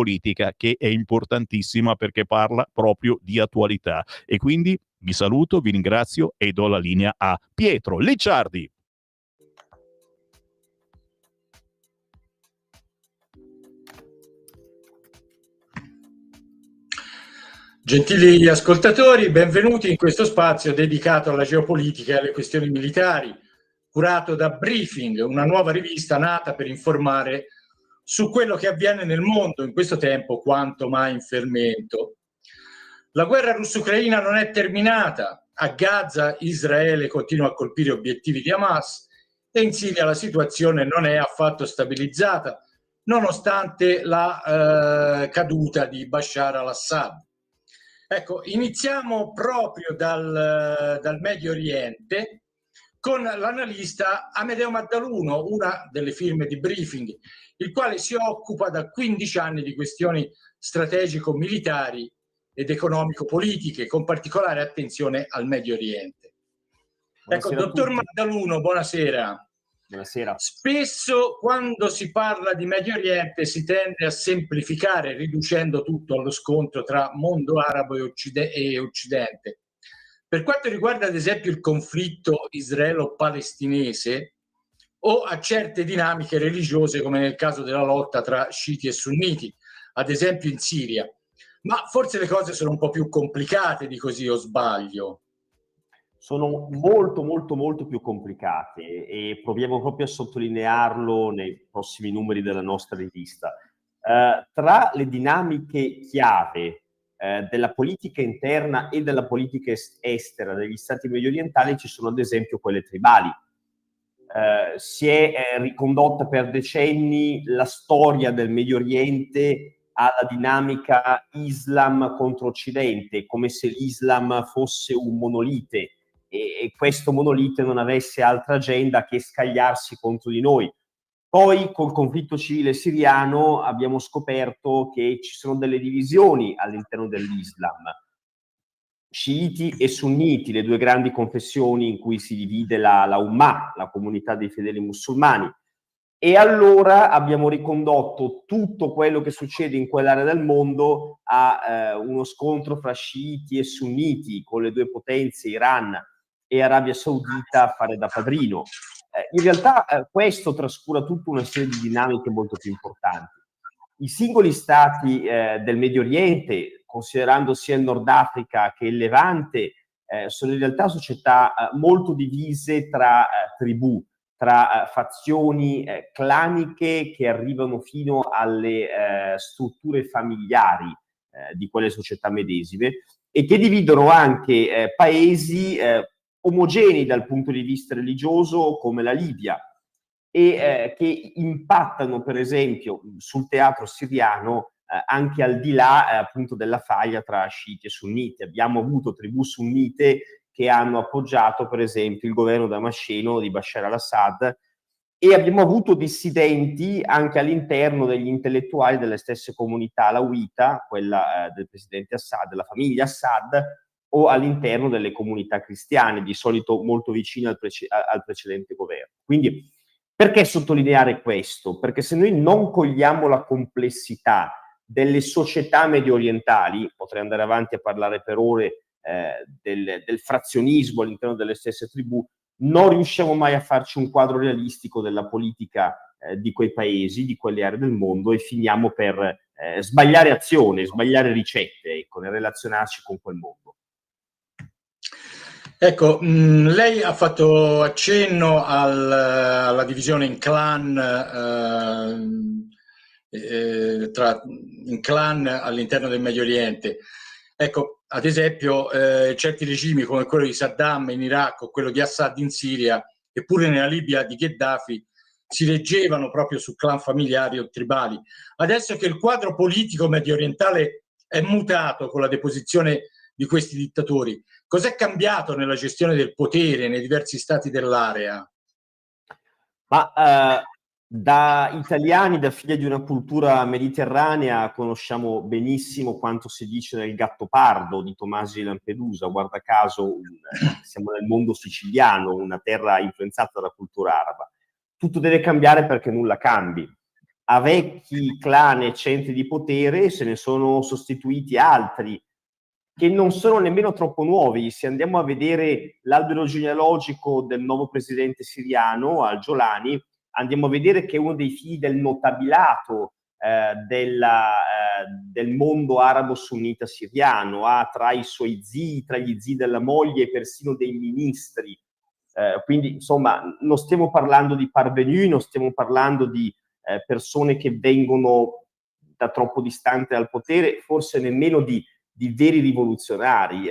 [SPEAKER 2] che è importantissima perché parla proprio di attualità. E quindi vi saluto, vi ringrazio e do la linea a Pietro Licciardi.
[SPEAKER 10] Gentili ascoltatori, benvenuti in questo spazio dedicato alla geopolitica e alle questioni militari, curato da Briefing, una nuova rivista nata per informare su quello che avviene nel mondo in questo tempo quanto mai in fermento. La guerra russo-ucraina non è terminata. A Gaza Israele continua a colpire obiettivi di Hamas e in Siria la situazione non è affatto stabilizzata, nonostante la caduta di Bashar al-Assad. Ecco, iniziamo proprio dal Medio Oriente con l'analista Amedeo Maddaluno, una delle firme di Briefing, il quale si occupa da 15 anni di questioni strategico-militari ed economico-politiche, con particolare attenzione al Medio Oriente. Buonasera, ecco, dottor Maddaluno, buonasera.
[SPEAKER 11] Buonasera.
[SPEAKER 10] Spesso quando si parla di Medio Oriente si tende a semplificare, riducendo tutto allo scontro tra mondo arabo e Occidente. Per quanto riguarda ad esempio il conflitto israelo-palestinese o a certe dinamiche religiose come nel caso della lotta tra sciiti e sunniti, ad esempio in Siria, ma forse le cose sono un po' più complicate di così, o sbaglio?
[SPEAKER 11] Sono molto più complicate e proviamo proprio a sottolinearlo nei prossimi numeri della nostra rivista. Tra le dinamiche chiave della politica interna e della politica estera degli stati mediorientali ci sono ad esempio quelle tribali. Si è ricondotta per decenni la storia del Medio Oriente alla dinamica Islam contro Occidente, come se l'Islam fosse un monolite e questo monolite non avesse altra agenda che scagliarsi contro di noi. Poi col conflitto civile siriano abbiamo scoperto che ci sono delle divisioni all'interno dell'Islam, sciiti e sunniti, le due grandi confessioni in cui si divide la Ummah, la comunità dei fedeli musulmani. E allora abbiamo ricondotto tutto quello che succede in quell'area del mondo a uno scontro fra sciiti e sunniti, con le due potenze Iran e Arabia Saudita a fare da padrino. In realtà questo trascura tutta una serie di dinamiche molto più importanti. I singoli stati del Medio Oriente, considerando sia il Nord Africa che il Levante, sono in realtà società molto divise tra tribù, tra fazioni claniche che arrivano fino alle strutture familiari di quelle società medesime e che dividono anche paesi omogenei dal punto di vista religioso come la Libia e che impattano per esempio sul teatro siriano anche al di là appunto della faglia tra sciiti e sunniti. Abbiamo avuto tribù sunnite che hanno appoggiato per esempio il governo damasceno di Bashar al-Assad e abbiamo avuto dissidenti anche all'interno degli intellettuali delle stesse comunità alawita, quella del presidente Assad, della famiglia Assad, o all'interno delle comunità cristiane, di solito molto vicine al precedente governo. Quindi perché sottolineare questo? Perché se noi non cogliamo la complessità delle società medio orientali, potrei andare avanti a parlare per ore del frazionismo all'interno delle stesse tribù, non riusciamo mai a farci un quadro realistico della politica di quei paesi, di quelle aree del mondo e finiamo per sbagliare azione, sbagliare ricette, ecco, nel relazionarci con quel mondo.
[SPEAKER 10] Ecco, lei ha fatto accenno alla divisione in clan in clan all'interno del Medio Oriente. Ecco, ad esempio, certi regimi come quello di Saddam in Iraq o quello di Assad in Siria, eppure nella Libia di Gheddafi, si reggevano proprio su clan familiari o tribali. Adesso che il quadro politico mediorientale è mutato con la deposizione di questi dittatori, cos'è cambiato nella gestione del potere nei diversi stati dell'area?
[SPEAKER 11] Ma da italiani, da figli di una cultura mediterranea, conosciamo benissimo quanto si dice nel Gattopardo di Tomasi di Lampedusa. Guarda caso, siamo nel mondo siciliano, una terra influenzata dalla cultura araba. Tutto deve cambiare perché nulla cambi. A vecchi clan e centri di potere se ne sono sostituiti altri che non sono nemmeno troppo nuovi. Se andiamo a vedere l'albero genealogico del nuovo presidente siriano, al-Jolani, andiamo a vedere che è uno dei figli del notabilato del mondo arabo-sunnita siriano, ha tra i suoi zii, tra gli zii della moglie, persino dei ministri. Quindi, insomma, non stiamo parlando di parvenu, non stiamo parlando di persone che vengono da troppo distante dal potere, forse nemmeno di veri rivoluzionari.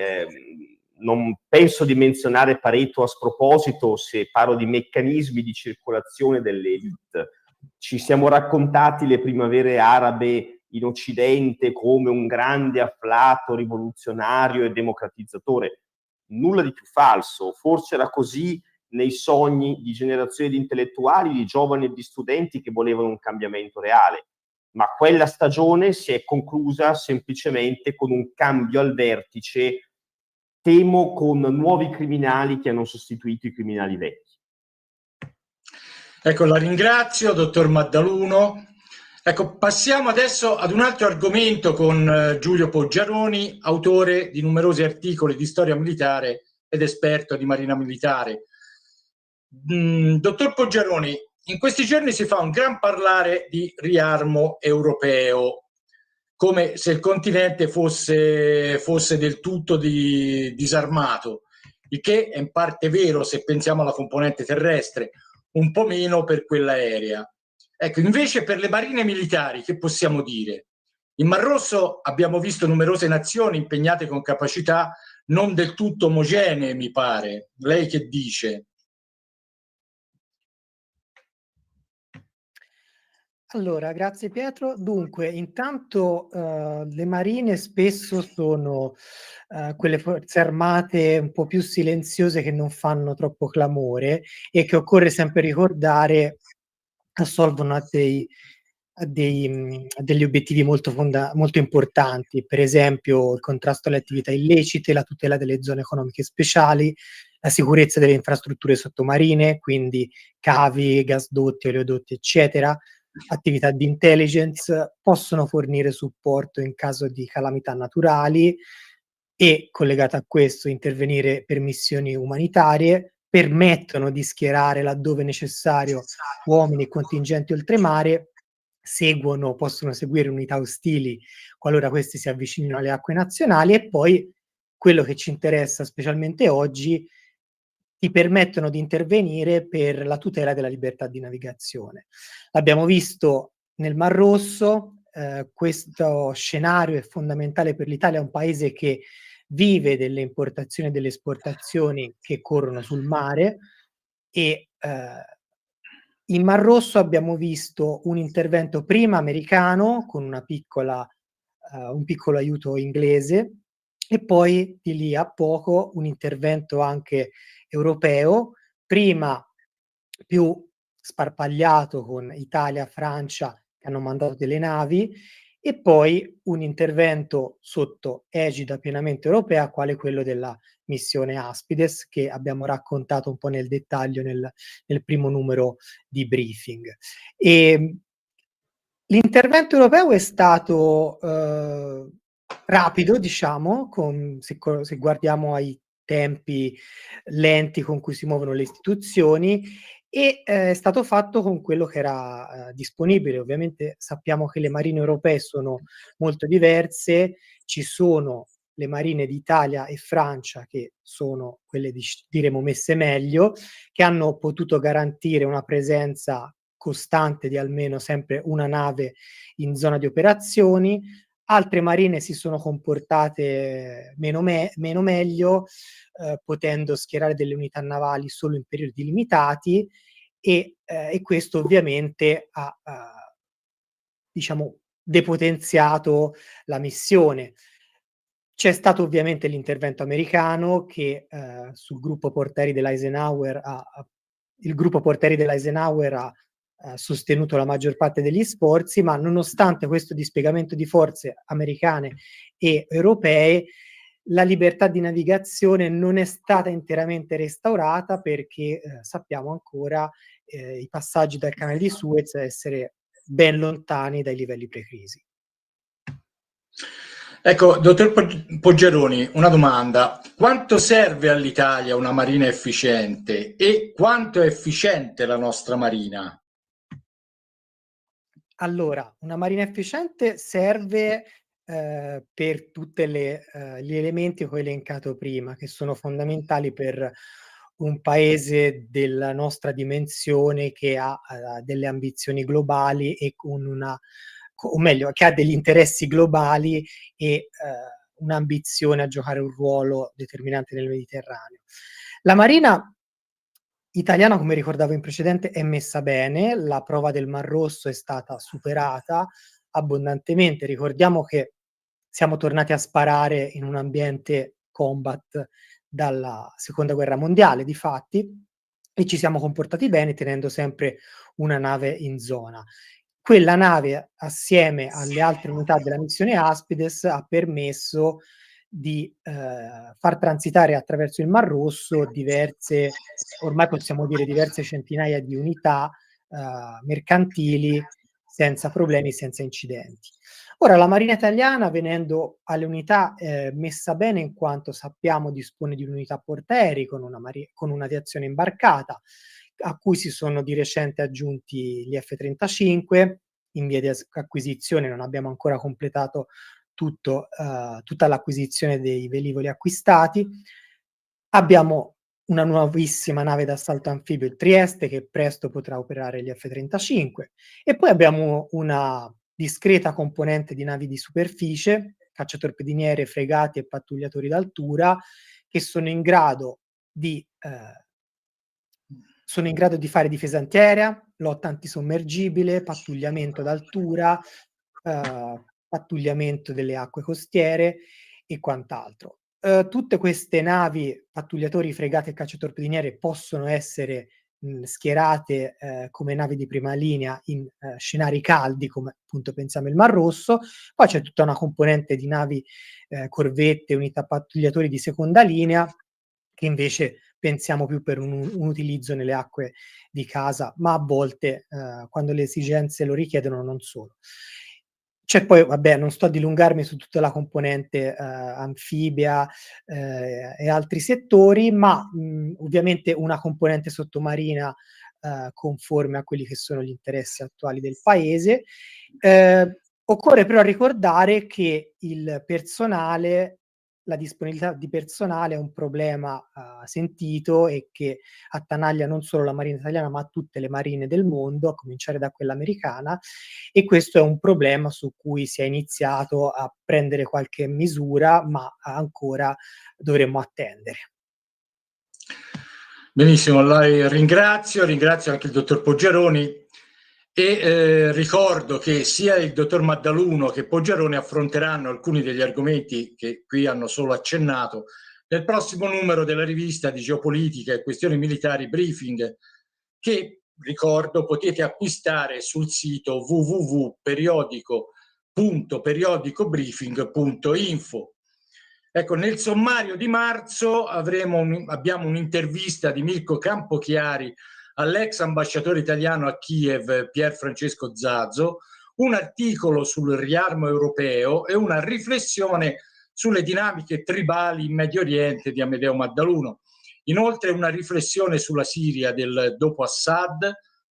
[SPEAKER 11] Non penso di menzionare Pareto a sproposito se parlo di meccanismi di circolazione delle elite. Ci siamo raccontati le primavere arabe in Occidente come un grande afflato rivoluzionario e democratizzatore. Nulla di più falso. Forse era così nei sogni di generazioni di intellettuali, di giovani e di studenti che volevano un cambiamento reale. Ma quella stagione si è conclusa semplicemente con un cambio al vertice, temo con nuovi criminali che hanno sostituito i criminali vecchi.
[SPEAKER 10] Ecco, la ringrazio, dottor Maddaluno. Ecco, passiamo adesso ad un altro argomento con Giulio Poggiaroni, autore di numerosi articoli di storia militare ed esperto di marina militare. Dottor Poggiaroni, in questi giorni si fa un gran parlare di riarmo europeo, come se il continente fosse del tutto disarmato, il che è in parte vero se pensiamo alla componente terrestre, un po' meno per quella aerea. Ecco, invece per le marine militari che possiamo dire? In Mar Rosso abbiamo visto numerose nazioni impegnate con capacità non del tutto omogenee, mi pare. Lei che dice?
[SPEAKER 12] Allora, grazie Pietro. Dunque, intanto le marine spesso sono quelle forze armate un po' più silenziose che non fanno troppo clamore e che occorre sempre ricordare assolvono a degli obiettivi molto importanti, per esempio il contrasto alle attività illecite, la tutela delle zone economiche speciali, la sicurezza delle infrastrutture sottomarine, quindi cavi, gasdotti, oleodotti, eccetera, attività di intelligence, possono fornire supporto in caso di calamità naturali e, collegato a questo, intervenire per missioni umanitarie, permettono di schierare laddove necessario uomini e contingenti oltremare, possono seguire unità ostili qualora questi si avvicinino alle acque nazionali e poi, quello che ci interessa specialmente oggi, ti permettono di intervenire per la tutela della libertà di navigazione. L'abbiamo visto nel Mar Rosso, questo scenario è fondamentale per l'Italia, è un paese che vive delle importazioni e delle esportazioni che corrono sul mare e in Mar Rosso abbiamo visto un intervento prima americano con un piccolo aiuto inglese e poi di lì a poco un intervento anche europeo, prima più sparpagliato con Italia, Francia che hanno mandato delle navi e poi un intervento sotto egida pienamente europea quale quello della missione Aspides che abbiamo raccontato un po' nel dettaglio nel primo numero di briefing. L'intervento europeo è stato rapido, diciamo, se guardiamo ai tempi lenti con cui si muovono le istituzioni e è stato fatto con quello che era disponibile. Ovviamente sappiamo che le marine europee sono molto diverse, ci sono le marine di Italia e Francia che sono quelle diremo messe meglio, che hanno potuto garantire una presenza costante di almeno sempre una nave in zona di operazioni. Altre marine si sono comportate meno meglio, potendo schierare delle unità navali solo in periodi limitati, e questo ovviamente ha diciamo depotenziato la missione. C'è stato ovviamente l'intervento americano che sul gruppo portaerei dell'Eisenhower il gruppo portaerei dell'Eisenhower ha sostenuto la maggior parte degli sforzi, ma nonostante questo dispiegamento di forze americane e europee, la libertà di navigazione non è stata interamente restaurata, perché sappiamo ancora i passaggi dal canale di Suez essere ben lontani dai livelli pre-crisi.
[SPEAKER 10] Ecco, dottor Poggiaroni, una domanda. Quanto serve all'Italia una marina efficiente e quanto è efficiente la nostra marina?
[SPEAKER 12] Allora, una marina efficiente serve per tutti gli elementi che ho elencato prima, che sono fondamentali per un paese della nostra dimensione, che ha delle ambizioni globali e o meglio, che ha degli interessi globali e un'ambizione a giocare un ruolo determinante nel Mediterraneo. La marina italiana, come ricordavo in precedente, è messa bene, la prova del Mar Rosso è stata superata abbondantemente. Ricordiamo che siamo tornati a sparare in un ambiente combat dalla Seconda Guerra Mondiale, difatti, e ci siamo comportati bene tenendo sempre una nave in zona. Quella nave, assieme alle altre unità della missione Aspides, ha permesso di far transitare attraverso il Mar Rosso ormai possiamo dire diverse centinaia di unità mercantili senza problemi, senza incidenti. Ora, la Marina Italiana, venendo alle unità, messa bene in quanto sappiamo dispone di un'unità portaerei con un'aviazione imbarcata, a cui si sono di recente aggiunti gli F-35, in via di acquisizione, non abbiamo ancora completato tutta l'acquisizione dei velivoli acquistati. Abbiamo una nuovissima nave d'assalto anfibio, il Trieste, che presto potrà operare gli F-35, e poi abbiamo una discreta componente di navi di superficie, cacciatorpediniere, fregati e pattugliatori d'altura, che sono in grado di fare difesa antiaerea, lotta antisommergibile, pattugliamento d'altura, pattugliamento delle acque costiere e quant'altro. Tutte queste navi, pattugliatori, fregate e cacciatorpediniere, possono essere schierate come navi di prima linea in scenari caldi, come appunto pensiamo il Mar Rosso. Poi c'è tutta una componente di navi, corvette, unità pattugliatori di seconda linea, che invece pensiamo più per un utilizzo nelle acque di casa, ma a volte quando le esigenze lo richiedono non solo. C'è poi, vabbè, non sto a dilungarmi su tutta la componente anfibia e altri settori, ma ovviamente una componente sottomarina conforme a quelli che sono gli interessi attuali del paese. Occorre però ricordare che la disponibilità di personale è un problema sentito e che attanaglia non solo la Marina italiana ma tutte le marine del mondo, a cominciare da quella americana, e questo è un problema su cui si è iniziato a prendere qualche misura, ma ancora dovremmo attendere.
[SPEAKER 10] Benissimo, la ringrazio anche il dottor Poggiaroni e ricordo che sia il dottor Maddaluno che Poggiaroni affronteranno alcuni degli argomenti che qui hanno solo accennato nel prossimo numero della rivista di geopolitica e questioni militari Briefing, che ricordo potete acquistare sul sito www.periodicobriefing.info. Ecco, nel sommario di marzo abbiamo un'intervista di Mirko Campochiari all'ex ambasciatore italiano a Kiev Pier Francesco Zazzo, un articolo sul riarmo europeo e una riflessione sulle dinamiche tribali in Medio Oriente di Amedeo Maddaluno. Inoltre una riflessione sulla Siria del dopo Assad,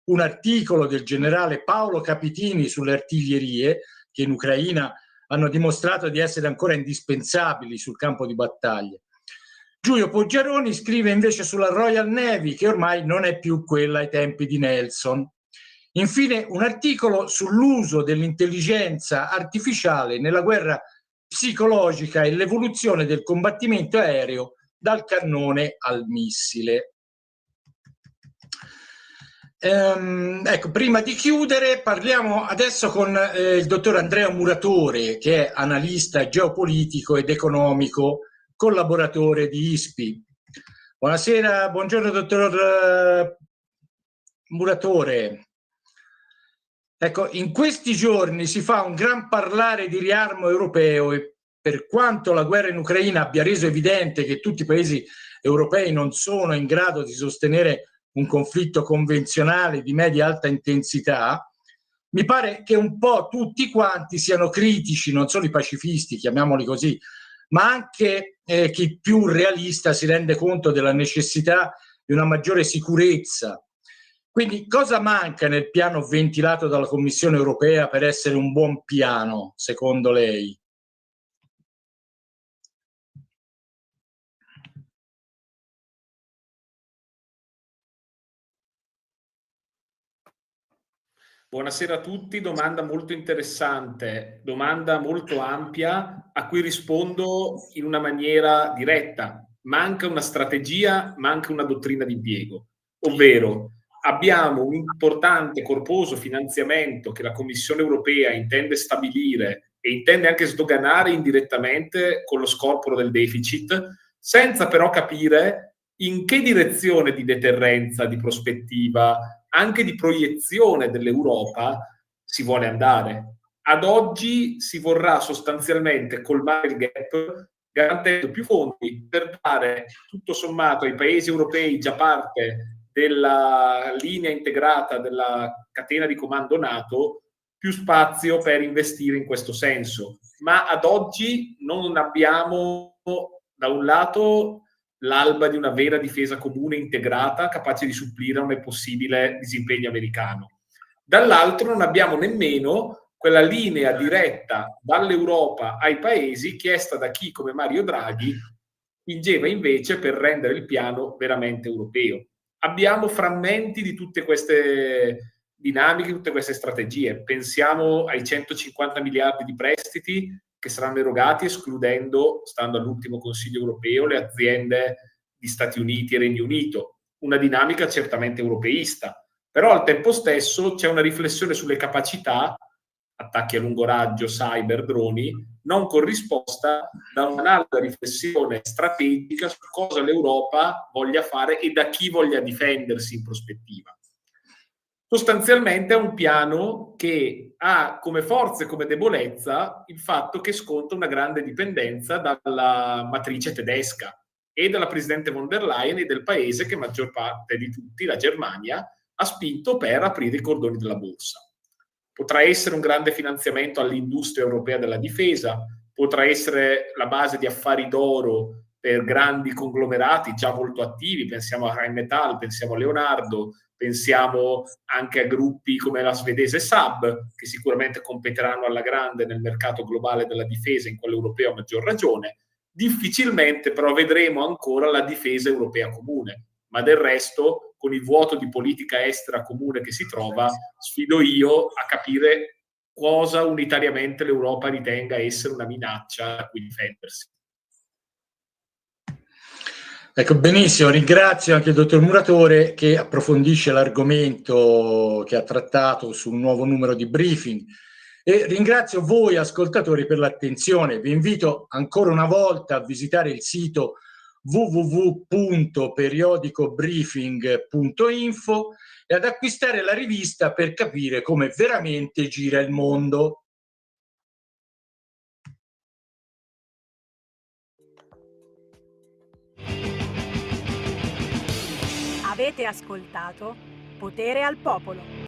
[SPEAKER 10] un articolo del generale Paolo Capitini sulle artiglierie che in Ucraina hanno dimostrato di essere ancora indispensabili sul campo di battaglia. Giulio Poggiaroni scrive invece sulla Royal Navy, che ormai non è più quella ai tempi di Nelson. Infine, un articolo sull'uso dell'intelligenza artificiale nella guerra psicologica e l'evoluzione del combattimento aereo dal cannone al missile. Ecco, prima di chiudere parliamo adesso con il dottor Andrea Muratore, che è analista geopolitico ed economico, collaboratore di ISPI. Buonasera, buongiorno dottor Muratore. Ecco, in questi giorni si fa un gran parlare di riarmo europeo e per quanto la guerra in Ucraina abbia reso evidente che tutti i paesi europei non sono in grado di sostenere un conflitto convenzionale di media-alta intensità, mi pare che un po' tutti quanti siano critici, non solo i pacifisti, chiamiamoli così, ma anche chi più realista si rende conto della necessità di una maggiore sicurezza. Quindi cosa manca nel piano ventilato dalla Commissione europea per essere un buon piano, secondo lei?
[SPEAKER 13] Buonasera a tutti, domanda molto interessante, domanda molto ampia a cui rispondo in una maniera diretta. Manca una strategia, manca una dottrina di impiego, ovvero abbiamo un importante corposo finanziamento che la Commissione europea intende stabilire e intende anche sdoganare indirettamente con lo scorporo del deficit, senza però capire in che direzione di deterrenza, di prospettiva, anche di proiezione dell'Europa si vuole andare. Ad oggi si vorrà sostanzialmente colmare il gap garantendo più fondi per dare tutto sommato ai paesi europei già parte della linea integrata della catena di comando NATO più spazio per investire in questo senso. Ma ad oggi non abbiamo da un lato l'alba di una vera difesa comune integrata capace di supplire a un possibile disimpegno americano. Dall'altro non abbiamo nemmeno quella linea diretta dall'Europa ai paesi chiesta da chi come Mario Draghi spingeva invece per rendere il piano veramente europeo. Abbiamo frammenti di tutte queste dinamiche, tutte queste strategie. Pensiamo ai 150 miliardi di prestiti che saranno erogati escludendo, stando all'ultimo Consiglio europeo, le aziende di Stati Uniti e Regno Unito. Una dinamica certamente europeista. Però al tempo stesso c'è una riflessione sulle capacità, attacchi a lungo raggio, cyber, droni, non corrisposta da un'altra riflessione strategica su cosa l'Europa voglia fare e da chi voglia difendersi in prospettiva. Sostanzialmente è un piano che ha come forza e come debolezza il fatto che sconta una grande dipendenza dalla matrice tedesca e dalla presidente von der Leyen e del paese che maggior parte di tutti, la Germania, ha spinto per aprire i cordoni della borsa. Potrà essere un grande finanziamento all'industria europea della difesa, potrà essere la base di affari d'oro per grandi conglomerati già molto attivi, pensiamo a Rheinmetall, pensiamo a Leonardo, pensiamo anche a gruppi come la svedese Saab, che sicuramente competeranno alla grande nel mercato globale della difesa, in quello europeo a maggior ragione. Difficilmente però vedremo ancora la difesa europea comune, ma del resto, con il vuoto di politica estera comune che si trova, sfido io a capire cosa unitariamente l'Europa ritenga essere una minaccia a cui difendersi.
[SPEAKER 10] Ecco, benissimo, ringrazio anche il dottor Muratore che approfondisce l'argomento che ha trattato sul nuovo numero di Briefing e ringrazio voi ascoltatori per l'attenzione. Vi invito ancora una volta a visitare il sito www.periodicobriefing.info e ad acquistare la rivista per capire come veramente gira il mondo.
[SPEAKER 14] Avete ascoltato Potere al Popolo.